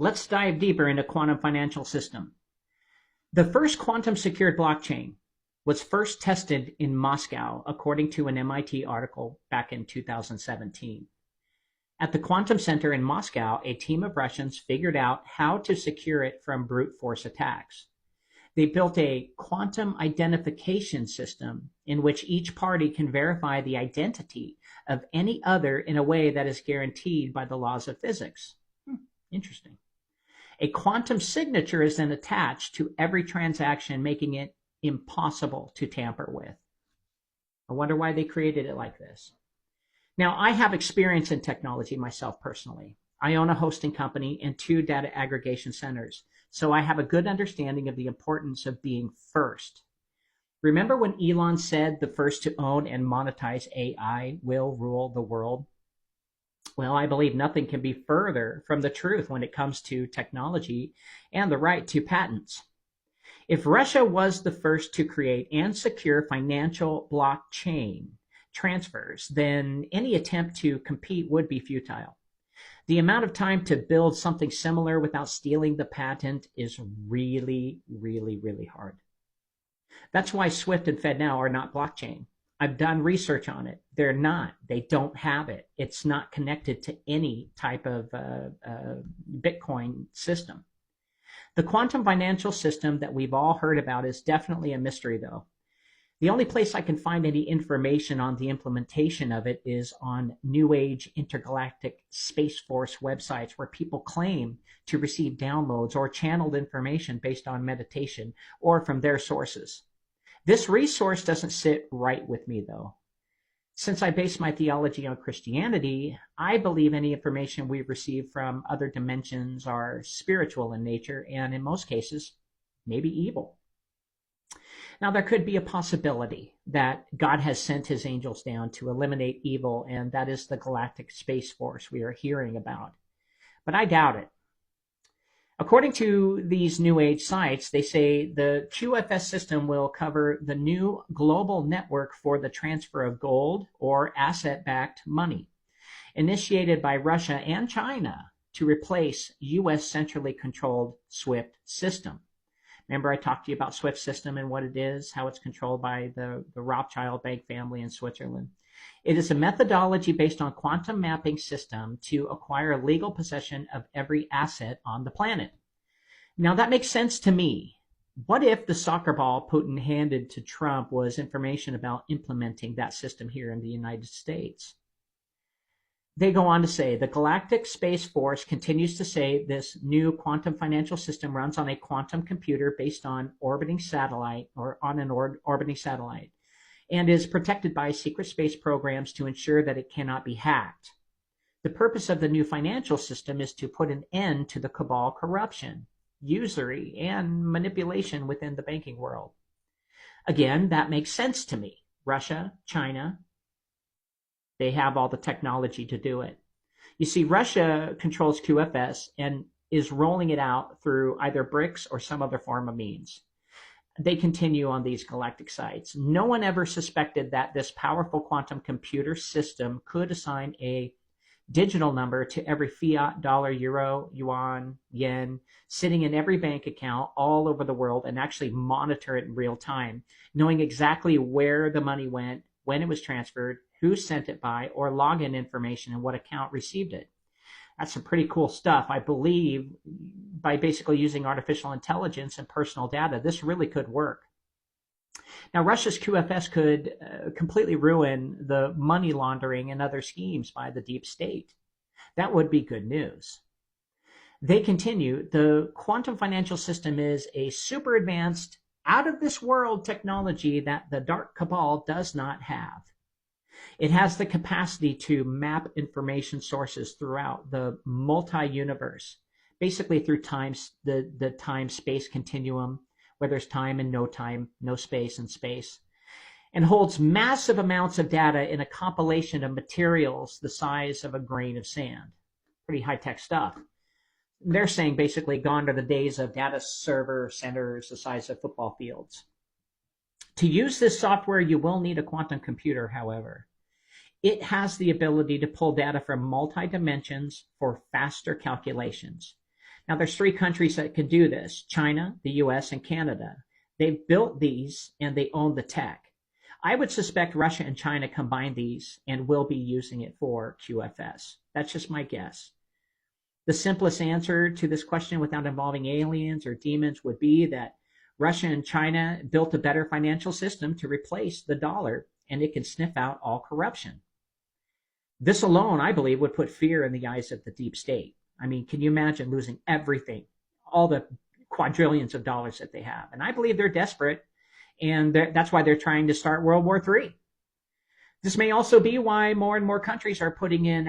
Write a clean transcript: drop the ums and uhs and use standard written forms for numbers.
Let's dive deeper into quantum financial system. The first quantum secured blockchain was first tested in Moscow, according to an MIT article back in 2017. At the Quantum Center in Moscow, a team of Russians figured out how to secure it from brute force attacks. They built a quantum identification system in which each party can verify the identity of any other in a way that is guaranteed by the laws of physics. Interesting. A quantum signature is then attached to every transaction, making it impossible to tamper with. I wonder why they created it like this. Now, I have experience in technology myself personally. I own a hosting company and 2 data aggregation centers, so I have a good understanding of the importance of being first. Remember when Elon said the first to own and monetize AI will rule the world? Well, I believe nothing can be further from the truth when it comes to technology and the right to patents. If Russia was the first to create and secure financial blockchain transfers, then any attempt to compete would be futile. The amount of time to build something similar without stealing the patent is really, really, really hard. That's why Swift and FedNow are not blockchain. I've done research on it. They're not. They don't have it. It's not connected to any type of Bitcoin system. The quantum financial system that we've all heard about is definitely a mystery, though. The only place I can find any information on the implementation of it is on New Age intergalactic Space Force websites where people claim to receive downloads or channeled information based on meditation or from their sources. This resource doesn't sit right with me, though. Since I base my theology on Christianity, I believe any information we receive from other dimensions are spiritual in nature and, in most cases, maybe evil. Now, there could be a possibility that God has sent his angels down to eliminate evil, and that is the galactic space force we are hearing about. But I doubt it. According to these New Age sites, they say the QFS system will cover the new global network for the transfer of gold or asset-backed money, initiated by Russia and China to replace U.S. centrally controlled SWIFT system. Remember I talked to you about SWIFT system and what it is, how it's controlled by the Rothschild bank family in Switzerland. It is a methodology based on quantum mapping system to acquire legal possession of every asset on the planet. Now that makes sense to me. What if the soccer ball Putin handed to Trump was information about implementing that system here in the United States? They go on to say, the Galactic Space Force continues to say this new quantum financial system runs on a quantum computer based on orbiting satellite or on an orbiting satellite and is protected by secret space programs to ensure that it cannot be hacked. The purpose of the new financial system is to put an end to the cabal corruption, usury, and manipulation within the banking world. Again, that makes sense to me. Russia, China, they have all the technology to do it. You see, Russia controls QFS and is rolling it out through either BRICS or some other form of means. They continue on these galactic sites. No one ever suspected that this powerful quantum computer system could assign a digital number to every fiat, dollar, euro, yuan, yen, sitting in every bank account all over the world and actually monitor it in real time, knowing exactly where the money went, when it was transferred, who sent it by, or login information and what account received it. That's some pretty cool stuff. I believe by basically using artificial intelligence and personal data, this really could work. Now, Russia's QFS could completely ruin the money laundering and other schemes by the deep state. That would be good news. They continue, the quantum financial system is a super advanced, out of this world technology that the dark cabal does not have. It has the capacity to map information sources throughout the multi-universe, basically through the time-space continuum, where there's time and no space and space, and holds massive amounts of data in a compilation of materials the size of a grain of sand. Pretty high-tech stuff. They're saying basically gone are the days of data server centers the size of football fields. To use this software, you will need a quantum computer, however. It has the ability to pull data from multi-dimensions for faster calculations. Now, there's three countries that can do this: China, the US, and Canada. They've built these and they own the tech. I would suspect Russia and China combined these and will be using it for QFS. That's just my guess. The simplest answer to this question without involving aliens or demons would be that Russia and China built a better financial system to replace the dollar, and it can sniff out all corruption. This alone, I believe, would put fear in the eyes of the deep state. I mean, can you imagine losing everything, all the quadrillions of dollars that they have? And I believe they're desperate, and that's why they're trying to start World War III. This may also be why more and more countries are putting in